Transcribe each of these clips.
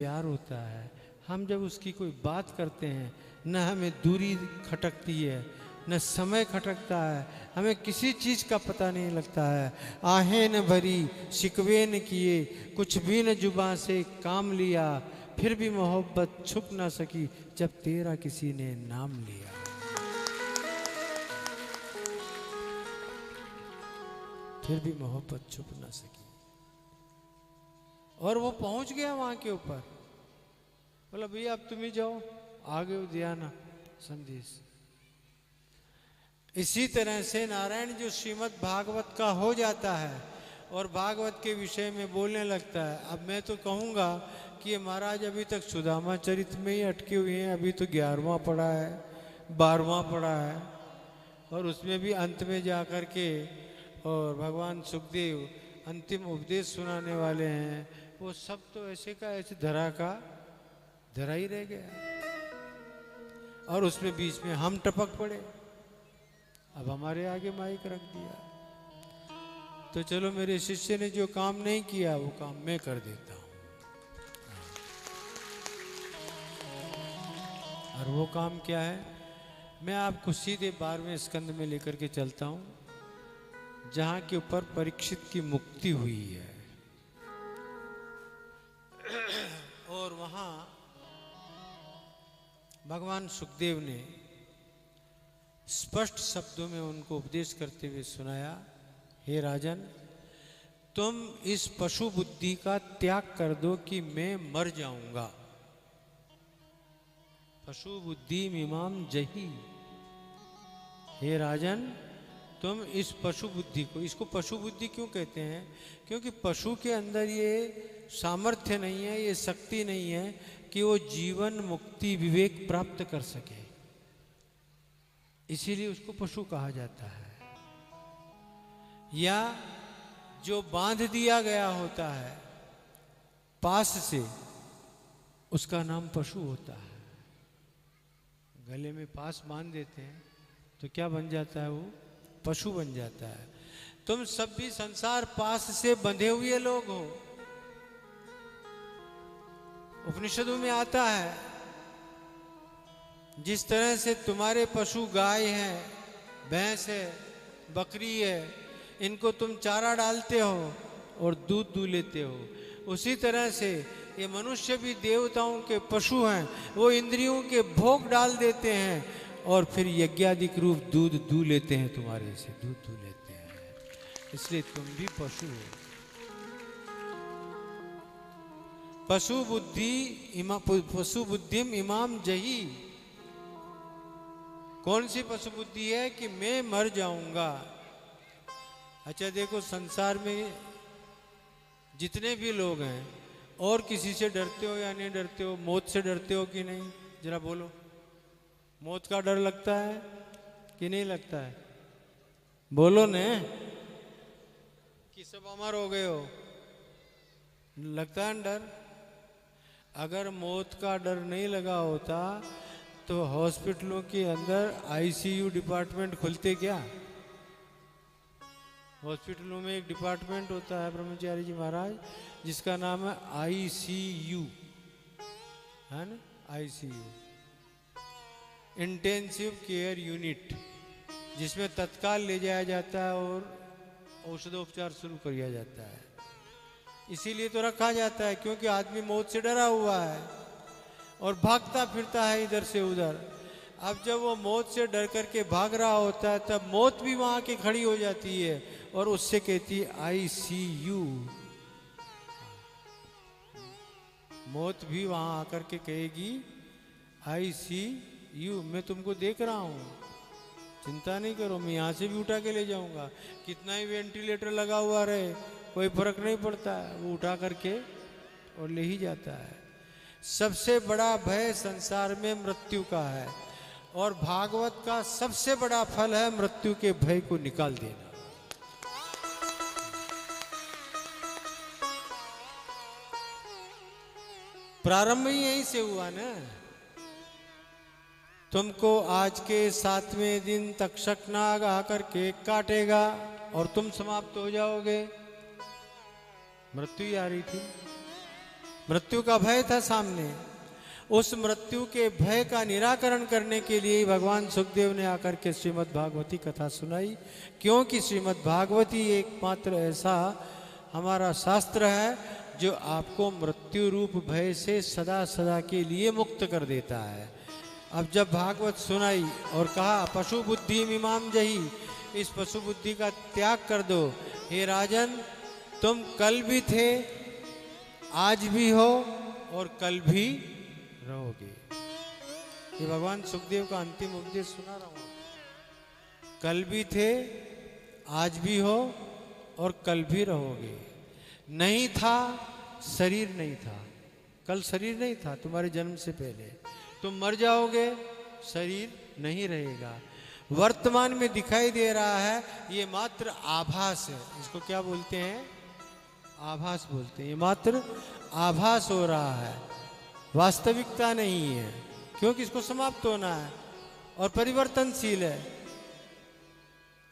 प्यार होता है। हम जब उसकी कोई बात करते हैं, न हमें दूरी खटकती है, न समय खटकता है, हमें किसी चीज़ का पता नहीं लगता है। आहें न भरी, शिकवे न किए, कुछ भी न जुबां से काम लिया, फिर भी मोहब्बत छुप ना सकी जब तेरा किसी ने नाम लिया। फिर भी मोहब्बत छुप ना सकी। और वो पहुंच गया वहां के ऊपर, बोला भैया अब तुम ही जाओ, आगे दिया ना संदेश। इसी तरह से नारायण जो श्रीमद् भागवत का हो जाता है और भागवत के विषय में बोलने लगता है। अब मैं तो कहूँगा कि ये महाराज अभी तक सुदामा चरित में ही अटके हुए हैं। अभी तो 11वां पढ़ा है, 12वां पढ़ा है, और उसमें भी अंत में जा कर के और भगवान सुखदेव अंतिम उपदेश सुनाने वाले हैं। वो सब तो ऐसे का ऐसे धरा ही रह गया, और उसमें बीच में हम टपक पड़े। अब हमारे आगे माइक रख दिया। तो चलो, मेरे शिष्य ने जो काम नहीं किया वो काम मैं कर देता हूं। और वो काम क्या है? मैं आपको सीधे 12वें स्कंद में लेकर के चलता हूं, जहां के ऊपर परीक्षित की मुक्ति हुई है। और वहां भगवान सुखदेव ने स्पष्ट शब्दों में उनको उपदेश करते हुए सुनाया, हे राजन, तुम इस पशु बुद्धि का त्याग कर दो कि मैं मर जाऊंगा। पशु बुद्धि मीमाम जही। हे राजन, तुम इस पशु बुद्धि को, इसको पशु बुद्धि क्यों कहते हैं? क्योंकि पशु के अंदर ये सामर्थ्य नहीं है, ये शक्ति नहीं है कि वो जीवन मुक्ति विवेक प्राप्त कर सके, इसीलिए उसको पशु कहा जाता है। या जो बांध दिया गया होता है पास से, उसका नाम पशु होता है। गले में पास बांध देते हैं तो क्या बन जाता है? वो पशु बन जाता है। तुम सब भी संसार पास से बंधे हुए लोग हो। उपनिषदों में आता है, जिस तरह से तुम्हारे पशु गाय है, भैंस है, बकरी है, इनको तुम चारा डालते हो और दूध दूह लेते हो, उसी तरह से ये मनुष्य भी देवताओं के पशु हैं। वो इंद्रियों के भोग डाल देते हैं और फिर यज्ञादिक रूप दूध दूह लेते हैं, तुम्हारे से दूध दूह लेते हैं। इसलिए तुम भी पशु हो। पशु बुद्धिम इमाम जही। कौन सी पशु बुद्धि है? कि मैं मर जाऊंगा। अच्छा देखो, संसार में जितने भी लोग हैं, और किसी से डरते हो या नहीं डरते हो? मौत से डरते हो कि नहीं? जरा बोलो, मौत का डर लगता है कि नहीं लगता है? बोलो ने, कि सब अमर हो गए हो, लगता है डर? अगर मौत का डर नहीं लगा होता तो हॉस्पिटलों के अंदर आईसीयू डिपार्टमेंट खुलते क्या? हॉस्पिटलों में एक डिपार्टमेंट होता है ब्रह्मचारी जी महाराज, जिसका नाम है आईसीयू, है ना? आईसीयू, इंटेंसिव केयर यूनिट, जिसमें तत्काल ले जाया जाता है और औषधोपचार शुरू किया जाता है। इसीलिए तो रखा जाता है, क्योंकि आदमी मौत से डरा हुआ है और भागता फिरता है इधर से उधर। अब जब वो मौत से डर करके भाग रहा होता है, तब मौत भी वहां के खड़ी हो जाती है और उससे कहती है आईसीयू। मौत भी वहां आकर के कहेगी आईसीयू, मैं तुमको देख रहा हूं, चिंता नहीं करो, मैं यहां से भी उठा के ले जाऊंगा। कितना ही वेंटिलेटर लगा हुआ रहे, कोई फर्क नहीं पड़ता है, वो उठा करके और ले ही जाता है। सबसे बड़ा भय संसार में मृत्यु का है, और भागवत का सबसे बड़ा फल है मृत्यु के भय को निकाल देना। प्रारंभ ही यहीं से हुआ ना। तुमको आज के 7वें दिन तक्षक नाग आकर के काटेगा और तुम समाप्त हो जाओगे। मृत्यु ही आ रही थी। मृत्यु का भय था सामने। उस मृत्यु के भय का निराकरण करने के लिए ही भगवान सुखदेव ने आकर के श्रीमद् भागवती कथा सुनाई, क्योंकि श्रीमद् भागवती एकमात्र ऐसा हमारा शास्त्र है जो आपको मृत्यु रूप भय से सदा सदा के लिए मुक्त कर देता है। अब जब भागवत सुनाई और कहा पशु बुद्धि मीमाम जही, इस पशु बुद्धि का त्याग कर दो। हे राजन, तुम कल भी थे, आज भी हो और कल भी रहोगे। ये भगवान सुखदेव का अंतिम उपदेश सुना रहा हूं। कल भी थे, आज भी हो और कल भी रहोगे। नहीं था, शरीर नहीं था, कल शरीर नहीं था तुम्हारे जन्म से पहले, तुम मर जाओगे, शरीर नहीं रहेगा। वर्तमान में दिखाई दे रहा है, ये मात्र आभास है। इसको क्या बोलते हैं? आभास बोलते हैं। ये मात्र आभास हो रहा है, वास्तविकता नहीं है, क्योंकि इसको समाप्त होना है और परिवर्तनशील है,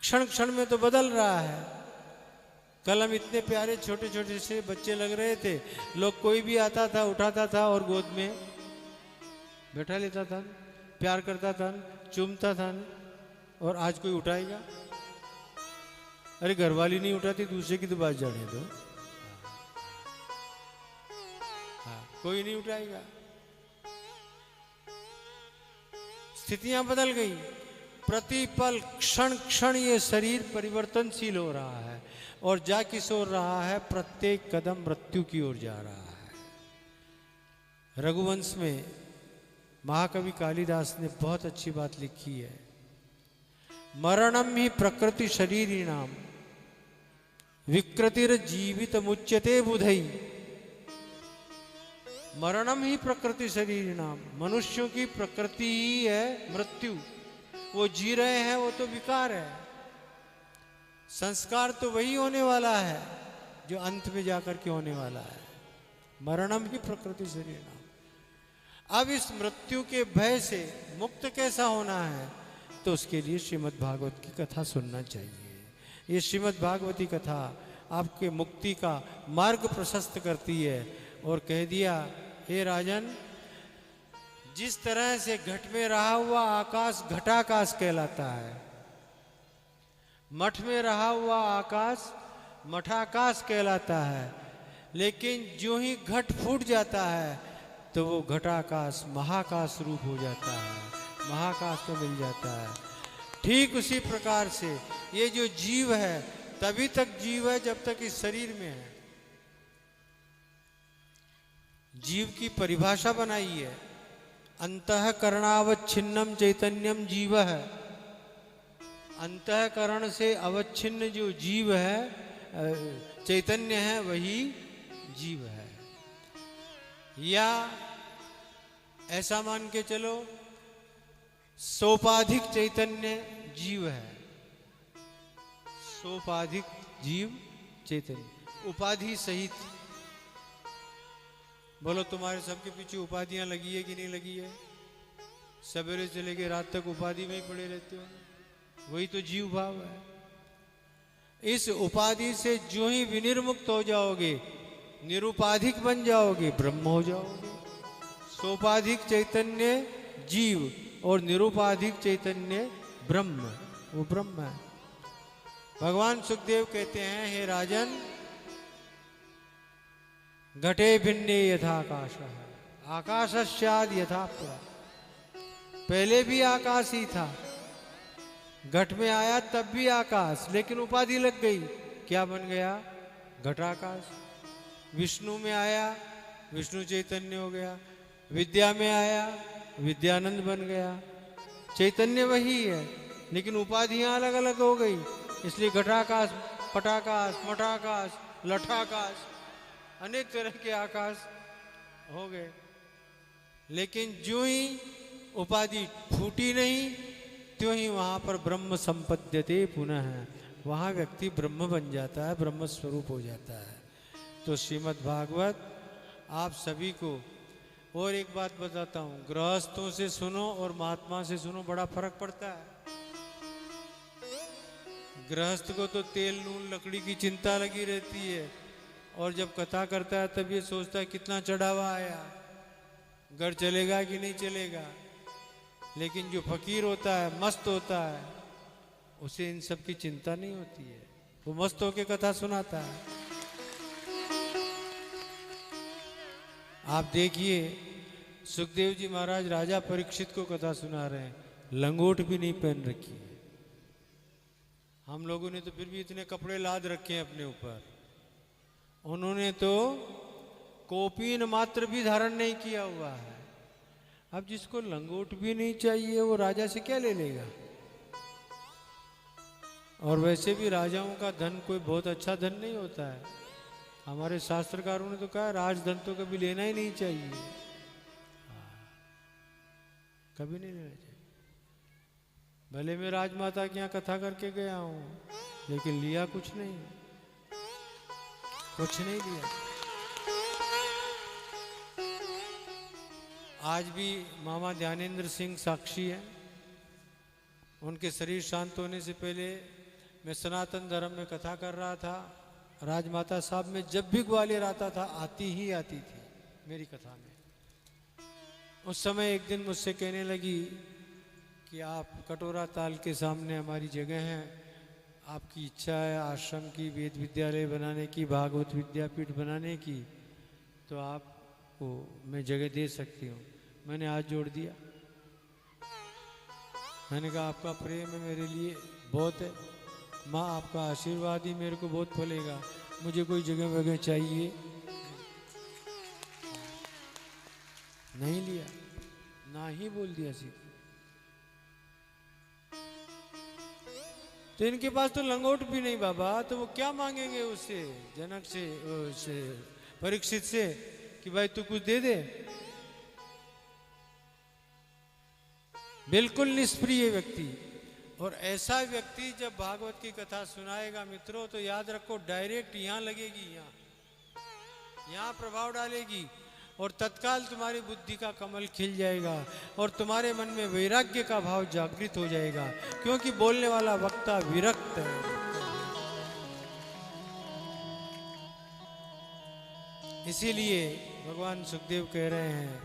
क्षण क्षण में तो बदल रहा है। कल हम इतने प्यारे छोटे छोटे से बच्चे लग रहे थे, लोग कोई भी आता था उठाता था और गोद में बैठा लेता था, प्यार करता था, चूमता था। और आज कोई उठाएगा? अरे घरवाली नहीं उठाती, दूसरे की तो बात जाने दो। हाँ, कोई नहीं उठाएगा। स्थितियां बदल गई, प्रतिपल क्षण क्षण ये शरीर परिवर्तनशील हो रहा है और जा किशोर रहा है, प्रत्येक कदम मृत्यु की ओर जा रहा है। रघुवंश में महाकवि कालिदास ने बहुत अच्छी बात लिखी है। मरणम ही प्रकृति शरीरिणाम विकृतिर जीवित मुच्यते बुधई। मरणम ही प्रकृति शरीरिणाम, मनुष्यों की प्रकृति ही है मृत्यु। वो जी रहे हैं, वो तो विकार है। संस्कार तो वही होने वाला है जो अंत में जाकर के होने वाला है। मरणम ही प्रकृति शरीरिणाम। अब इस मृत्यु के भय से मुक्त कैसा होना है, तो उसके लिए श्रीमद् भागवत की कथा सुनना चाहिए। ये श्रीमद् भागवती कथा आपके मुक्ति का मार्ग प्रशस्त करती है। और कह दिया, हे राजन, जिस तरह से घट में रहा हुआ आकाश घटाकाश कहलाता है, मठ में रहा हुआ आकाश मठाकाश कहलाता है, लेकिन जो ही घट फूट जाता है तो वो घटाकाश महाकाश रूप हो जाता है, महाकाश को मिल जाता है। ठीक उसी प्रकार से ये जो जीव है तभी तक जीव है जब तक इस शरीर में है। जीव की परिभाषा बनाई है, अंतःकरणावच्छिन्नम चैतन्यम जीव है। अंतःकरण से अवच्छिन्न जो जीव है, चैतन्य है, वही जीव है। या ऐसा मान के चलो, सोपाधिक चैतन्य जीव है। सोपाधिक जीव चैतन्य, उपाधि सहित। बोलो, तुम्हारे सबके पीछे उपाधियां लगी है कि नहीं लगी है? सवेरे से लेके रात तक उपाधि में ही पड़े रहते हो, वही तो जीव भाव है। इस उपाधि से जो ही विनिर्मुक्त हो जाओगे, निरुपाधिक बन जाओगे, ब्रह्म हो जाओगे। सोपाधिक चैतन्य जीव और निरुपाधिक चैतन्य ब्रह्म, वो ब्रह्म है। भगवान सुखदेव कहते हैं, हे राजन, घटे भिन्ने यथाकाश, आकाशस्याद् यथा पुरा। पहले भी आकाश ही था, घट में आया तब भी आकाश, लेकिन उपाधि लग गई, क्या बन गया? घटाकाश। विष्णु में आया, विष्णु चैतन्य हो गया। विद्या में आया, विद्यानंद बन गया। चैतन्य वही है, लेकिन उपाधियां अलग अलग हो गई, इसलिए घटाकाश, पटाकाश, मठाकाश, लठाकाश, अनेक तरह के आकाश हो गए। लेकिन जो ही उपाधि फूटी नहीं, त्यों ही वहां पर ब्रह्म संपद्यते पुनः, वहां व्यक्ति ब्रह्म बन जाता है, ब्रह्म स्वरूप हो जाता है। तो श्रीमद् भागवत आप सभी को, और एक बात बताता हूं, गृहस्थों से सुनो और महात्मा से सुनो, बड़ा फर्क पड़ता है। गृहस्थ को तो तेल नून लकड़ी की चिंता लगी रहती है, और जब कथा करता है तब ये सोचता है कितना चढ़ावा आया, घर चलेगा कि नहीं चलेगा। लेकिन जो फकीर होता है, मस्त होता है, उसे इन सब की चिंता नहीं होती है, वो मस्त होकर कथा सुनाता है। आप देखिए सुखदेव जी महाराज राजा परीक्षित को कथा सुना रहे हैं, लंगोट भी नहीं पहन रखी है। हम लोगों ने तो फिर भी इतने कपड़े लाद रखे हैं अपने ऊपर, उन्होंने तो कोपीन मात्र भी धारण नहीं किया हुआ है। अब जिसको लंगोट भी नहीं चाहिए वो राजा से क्या ले लेगा। और वैसे भी राजाओं का धन कोई बहुत अच्छा धन नहीं होता है। हमारे शास्त्रकारों ने तो कहा राजधन तो कभी लेना ही नहीं चाहिए, कभी नहीं लेना चाहिए। भले मैं राजमाता के यहाँ कथा करके गया हूँ, लेकिन लिया कुछ नहीं, कुछ नहीं लिया। आज भी मामा ध्यानेंद्र सिंह साक्षी है। उनके शरीर शांत होने से पहले मैं सनातन धर्म में कथा कर रहा था। राजमाता साहब में जब भी ग्वालियर आता था आती ही आती थी मेरी कथा में। उस समय एक दिन मुझसे कहने लगी कि आप कटोरा ताल के सामने हमारी जगह है, आपकी इच्छा है आश्रम की, वेद विद्यालय बनाने की, भागवत विद्यापीठ बनाने की, तो आपको मैं जगह दे सकती हूँ। मैंने हाथ जोड़ दिया, मैंने कहा आपका प्रेम है मेरे लिए बहुत है माँ, आपका आशीर्वाद ही मेरे को बहुत फलेगा, मुझे कोई जगह वगैरह चाहिए नहीं लिया, ना ही बोल दिया सीधे। तो इनके पास तो लंगोट भी नहीं बाबा, तो वो क्या मांगेंगे उससे, जनक से, उससे परीक्षित से कि भाई तू कुछ दे दे। बिल्कुल निष्प्रिय व्यक्ति। और ऐसा व्यक्ति जब भागवत की कथा सुनाएगा मित्रों, तो याद रखो डायरेक्ट यहां लगेगी, यहां प्रभाव डालेगी और तत्काल तुम्हारी बुद्धि का कमल खिल जाएगा और तुम्हारे मन में वैराग्य का भाव जागृत हो जाएगा, क्योंकि बोलने वाला वक्ता विरक्त है। इसीलिए भगवान सुखदेव कह रहे हैं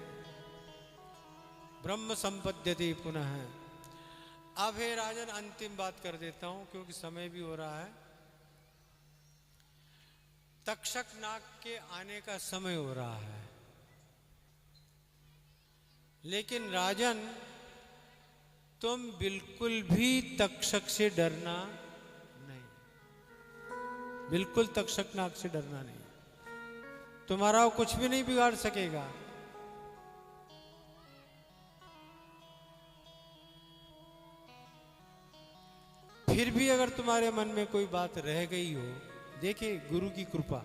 ब्रह्म संपद्यते पुनः। अब हे राजन अंतिम बात कर देता हूं क्योंकि समय भी हो रहा है। तक्षक नाग के आने का समय हो रहा है, लेकिन राजन तुम बिल्कुल भी तक्षक से डरना नहीं, बिल्कुल तक्षक नाग से डरना नहीं, तुम्हारा वो कुछ भी नहीं बिगाड़ सकेगा। फिर भी अगर तुम्हारे मन में कोई बात रह गई हो, देखिए गुरु की कृपा,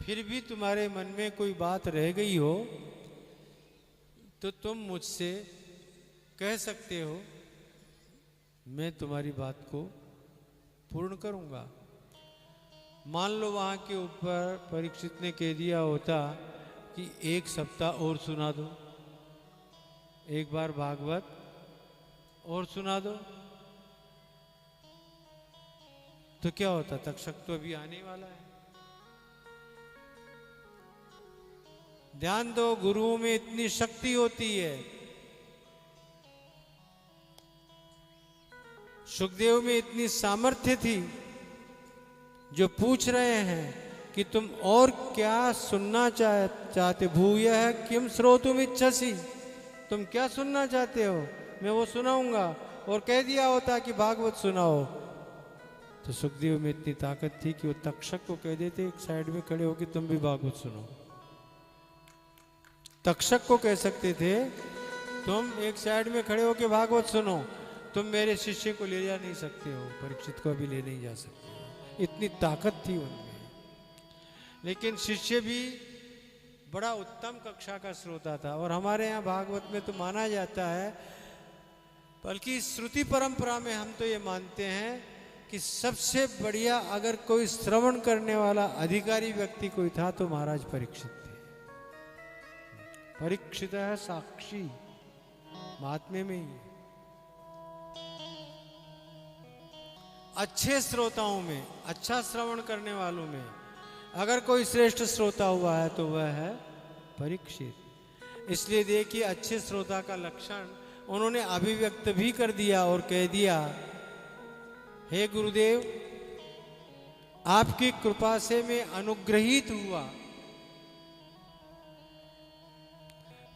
फिर भी तुम्हारे मन में कोई बात रह गई हो तो तुम मुझसे कह सकते हो, मैं तुम्हारी बात को पूर्ण करूंगा। मान लो वहां के ऊपर परीक्षित ने कह दिया होता कि 1 सप्ताह और सुना दो, एक बार भागवत और सुना दो, तो क्या होता, तक्षक तो अभी आने वाला है। ध्यान दो, गुरुओं में इतनी शक्ति होती है। सुखदेव में इतनी सामर्थ्य थी, जो पूछ रहे हैं कि तुम और क्या सुनना चाहते, भूयः किम श्रोतुम इच्छसि, तुम क्या सुनना चाहते हो, मैं वो सुनाऊंगा। और कह दिया होता कि भागवत सुनाओ, तो सुखदेव में इतनी ताकत थी कि वो तक्षक को कह देते एक साइड में खड़े हो कि तुम भी भागवत सुनो। तक्षक को कह सकते थे तुम एक साइड में खड़े हो के भागवत सुनो, तुम मेरे शिष्य को ले जा नहीं सकते हो, परीक्षित को भी ले नहीं जा सकते हो, इतनी ताकत थी उनमें। लेकिन शिष्य भी बड़ा उत्तम कक्षा का श्रोता था। और हमारे यहाँ भागवत में तो माना जाता है, बल्कि श्रुति परंपरा में हम तो ये मानते हैं कि सबसे बढ़िया अगर कोई श्रवण करने वाला अधिकारी व्यक्ति कोई था तो महाराज परीक्षित थे। परीक्षित है साक्षी, महात्म्य में ही। अच्छे श्रोताओं में, अच्छा श्रवण करने वालों में अगर कोई श्रेष्ठ श्रोता हुआ है तो वह है परीक्षित। इसलिए देखिए अच्छे श्रोता का लक्षण उन्होंने अभिव्यक्त भी कर दिया और कह दिया, हे गुरुदेव, आपकी कृपा से मैं अनुग्रहित हुआ।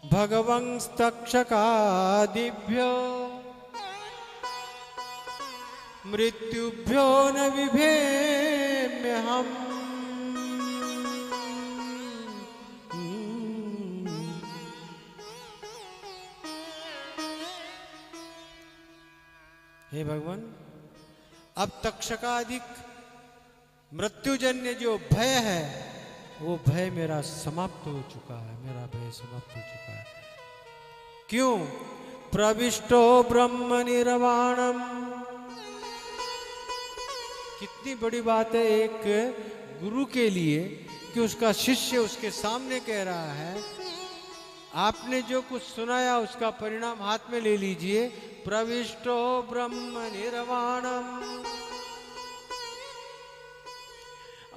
भगवंस्तक्षकादिभ्यो मृत्युभ्यो न विभेम्य हम। हे भगवान, अब तक्षकादिक मृत्युजन्य जो भय है वो भय मेरा समाप्त हो चुका है, मेरा भय समाप्त हो चुका है। क्यों? प्रविष्टो ब्रह्म निर्वाणम। कितनी बड़ी बात है एक गुरु के लिए कि उसका शिष्य उसके सामने कह रहा है, आपने जो कुछ सुनाया उसका परिणाम हाथ में ले लीजिए। प्रविष्टो ब्रह्म निर्वाणम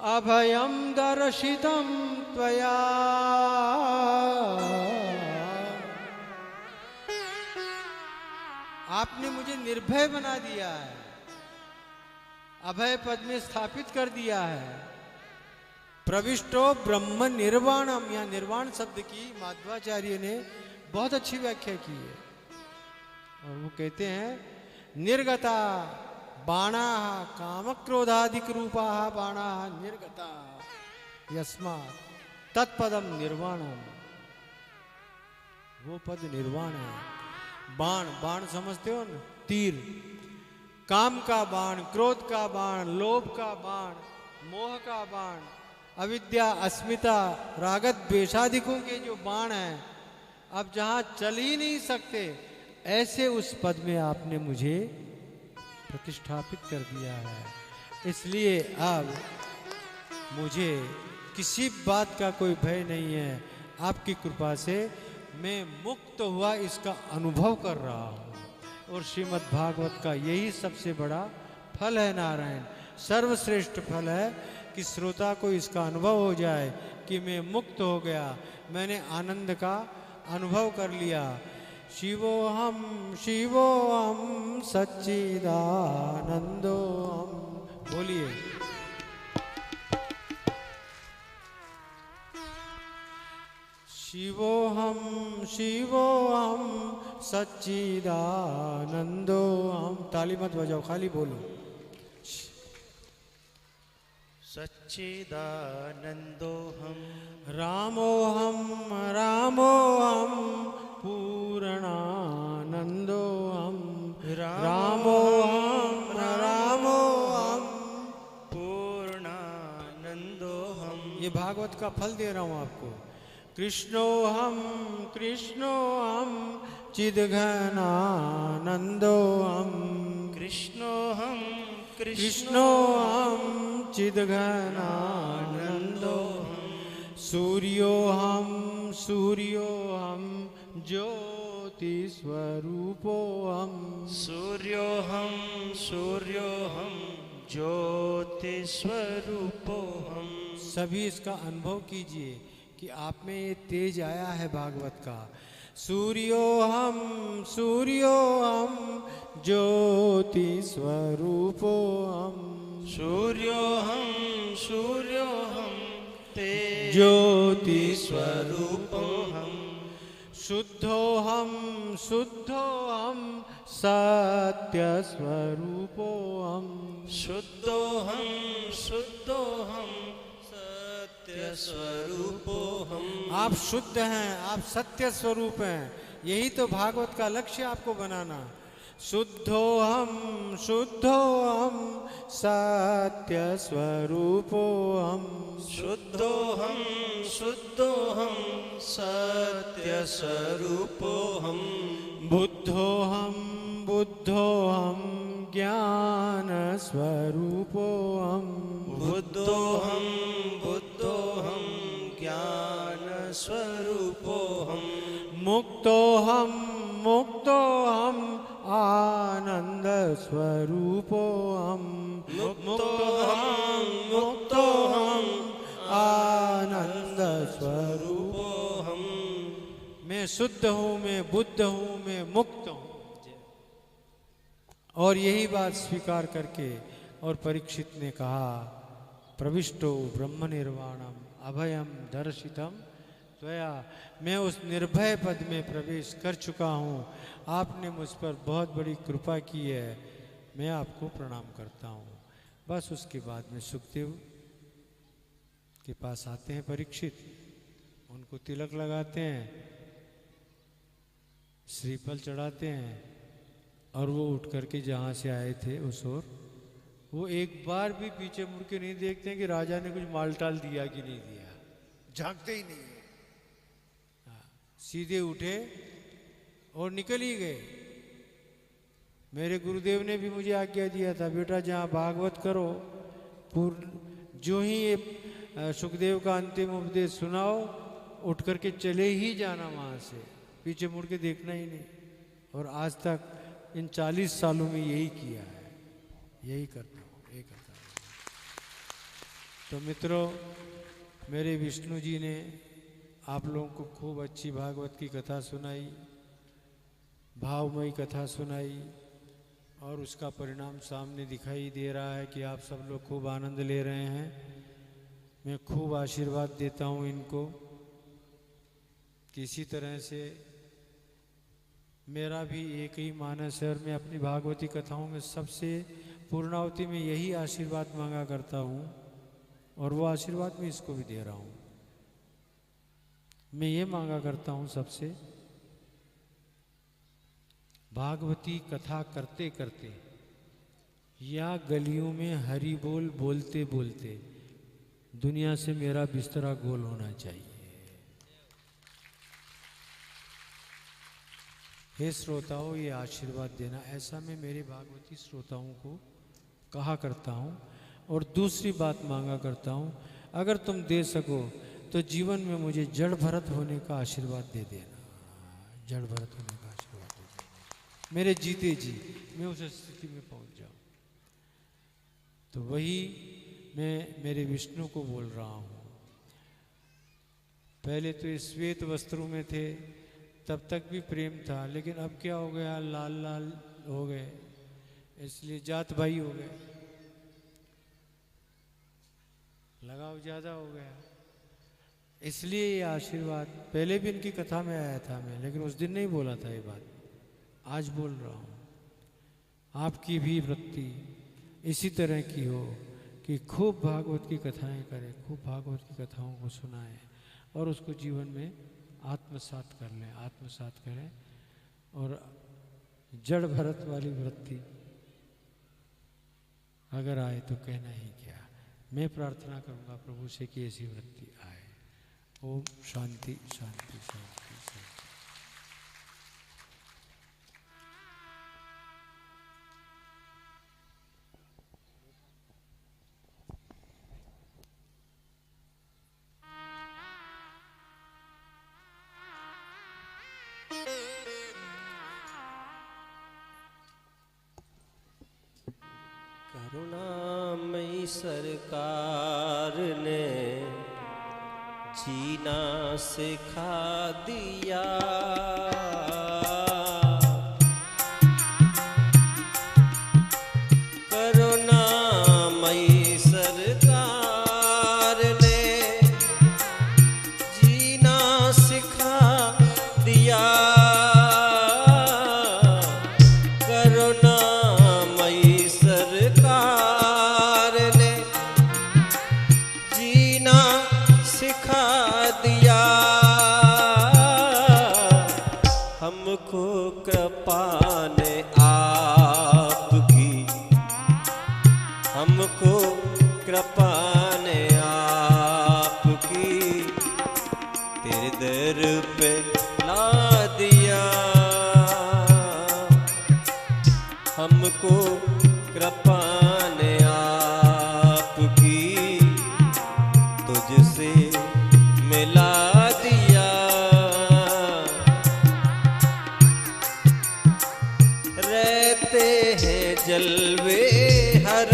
अभयम दर्शितम त्वया। आपने मुझे निर्भय बना दिया है, अभय पद में स्थापित कर दिया है। प्रविष्टो ब्रह्म निर्वाणम, या निर्वाण शब्द की माध्वाचार्य ने बहुत अच्छी व्याख्या की है और वो कहते हैं निर्गता बाणा कामक्रोधादिक रूपा बाणा निर्गता यस्मात् तत्पदम निर्वाणम। वो पद निर्वाण है। बाण, बाण समझते हो ना, तीर, काम का बाण, क्रोध का बाण, लोभ का बाण, मोह का बाण, अविद्या अस्मिता रागत द्वेषादिकों के जो बाण हैं, अब जहां चल ही नहीं सकते ऐसे उस पद में आपने मुझे प्रतिष्ठापित कर दिया है। इसलिए अब मुझे किसी बात का कोई भय नहीं है। आपकी कृपा से मैं मुक्त हुआ इसका अनुभव कर रहा हूँ। और श्रीमद् भागवत का यही सबसे बड़ा फल है नारायण, सर्वश्रेष्ठ फल है कि श्रोता को इसका अनुभव हो जाए कि मैं मुक्त हो गया, मैंने आनंद का अनुभव कर लिया। शिवोहम शिवोहम सच्चिदानंदोहम। बोलिए। शिवोहम शिवोहम सच्चिदानंदोहम। ताली मत बजाओ, खाली बोलो। सच्चिदानंदोहम रामोहम रामोहम पूर्णानंदोहम। रामोहम रामोहम पूर्णानंदोहम। ये भागवत का फल दे रहा हूं आपको। कृष्णोहम कृष्णोहम चिद्घनानंदोहम। कृष्णोहम कृष्णोहम चिद्घनानंदोहम। सूर्योहम सूर्योहम ज्योति स्वरूपोहम। सूर्योहम सूर्योहम ज्योति स्वरूपोहम। सभी इसका अनुभव कीजिए कि आप में ये तेज आया है भागवत का। सूर्योहम सूर्योहम ज्योति स्वरूपोहम। सूर्योहम सूर्योहम तेज ज्योति स्वरूपोहम। शुद्धोहम शुद्धोहम सत्य स्वरूपोहम। शुद्धोहम शुद्धोहम सत्य स्वरूपोहम। आप शुद्ध हैं, आप सत्य स्वरूप हैं। यही तो भागवत का लक्ष्य आपको बनाना। शुद्धोहम शुद्धोहम सत्य स्वरूपोहम। शुद्धोहम शुद्धोहम सत्य स्वरूपोहम। बुद्धोहम बुद्धोहम ज्ञान स्वरूपोहम। बुद्धोहम बुद्धोहम ज्ञान स्वरूपोहम। मुक्तोहम मुक्तोहम आनंद स्वरूपोहम। मुक्तोऽहं आनंद स्वरूप। स्वरूपोऽहं। मैं शुद्ध हूँ, मैं बुद्ध हूँ, मैं मुक्त हूँ। और यही बात स्वीकार करके और परीक्षित ने कहा, प्रविष्टो ब्रह्म निर्वाणम अभयम दर्शितम त्वया। मैं उस निर्भय पद में प्रवेश कर चुका हूँ, आपने मुझ पर बहुत बड़ी कृपा की है, मैं आपको प्रणाम करता हूँ। बस उसके बाद में सुखदेव के पास आते हैं परीक्षित, उनको तिलक लगाते हैं, श्रीफल चढ़ाते हैं, और वो उठ करके जहाँ से आए थे उस ओर, वो एक बार भी पीछे मुड़ के नहीं देखते हैं कि राजा ने कुछ माल टाल दिया कि नहीं दिया, झांकते ही नहीं है। सीधे उठे और निकल ही गए। मेरे गुरुदेव ने भी मुझे आज्ञा दिया था, बेटा जहाँ भागवत करो, पूर्ण जो ही ये सुखदेव का अंतिम उपदेश सुनाओ, उठ करके चले ही जाना वहाँ से, पीछे मुड़ के देखना ही नहीं। और आज तक इन 40 सालों में यही किया है, यही करता हूँ, यही करता हूँ। तो मित्रों, मेरे विष्णु जी ने आप लोगों को खूब अच्छी भागवत की कथा सुनाई, भावमयी कथा सुनाई, और उसका परिणाम सामने दिखाई दे रहा है कि आप सब लोग खूब आनंद ले रहे हैं। मैं खूब आशीर्वाद देता हूँ इनको, किसी तरह से मेरा भी एक ही मानस है, और मैं अपनी भागवती कथाओं में सबसे पूर्णावती में यही आशीर्वाद मांगा करता हूँ, और वो आशीर्वाद मैं इसको भी दे रहा हूँ। मैं ये मांगा करता हूँ सबसे, भागवती कथा करते करते या गलियों में हरि बोल बोलते बोलते दुनिया से मेरा बिस्तरा गोल होना चाहिए। हे श्रोताओं, ये आशीर्वाद देना, ऐसा मैं मेरे भागवती श्रोताओं को कहा करता हूँ। और दूसरी बात मांगा करता हूँ, अगर तुम दे सको तो जीवन में मुझे जड़ भरत होने का आशीर्वाद दे देना, जड़ भरत होने का आशीर्वाद दे देना, मेरे जीते जी मैं उस स्थिति में पहुँच जाऊँ। तो वही मैं मेरे विष्णु को बोल रहा हूँ। पहले तो इस श्वेत वस्त्रों में थे, तब तक भी प्रेम था, लेकिन अब क्या हो गया, लाल लाल हो गए, इसलिए जात भाई हो गए, लगाव ज़्यादा हो गया। इसलिए ये आशीर्वाद पहले भी इनकी कथा में आया था मैं, लेकिन उस दिन नहीं बोला था ये बात, आज बोल रहा हूँ। आपकी भी वृत्ति इसी तरह की हो कि खूब भागवत की कथाएं करें, खूब भागवत की कथाओं को सुनाएं, और उसको जीवन में आत्मसात कर लें, आत्मसात करें। और जड़ भरत वाली वृत्ति अगर आए तो कहना ही क्या। मैं प्रार्थना करूंगा प्रभु से कि ऐसी वृत्ति आए। ओम शांति शांति शांति शांति। करुणामयी सरकार ने जीना सिखा दिया, करुणामयी सरकार ने जीना सिखा दिया, करुणामयी सरकार ने जीना सिखा दिया। हमको कृपा ने आपकी, हमको कृपा ने आपकी तेरे दर पे ला दिया, हमको कृपा ने आपकी तुझसे मिला दिया। रहते हैं जलवे हर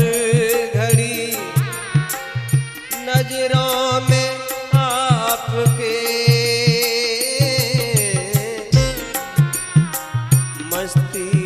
मस्ती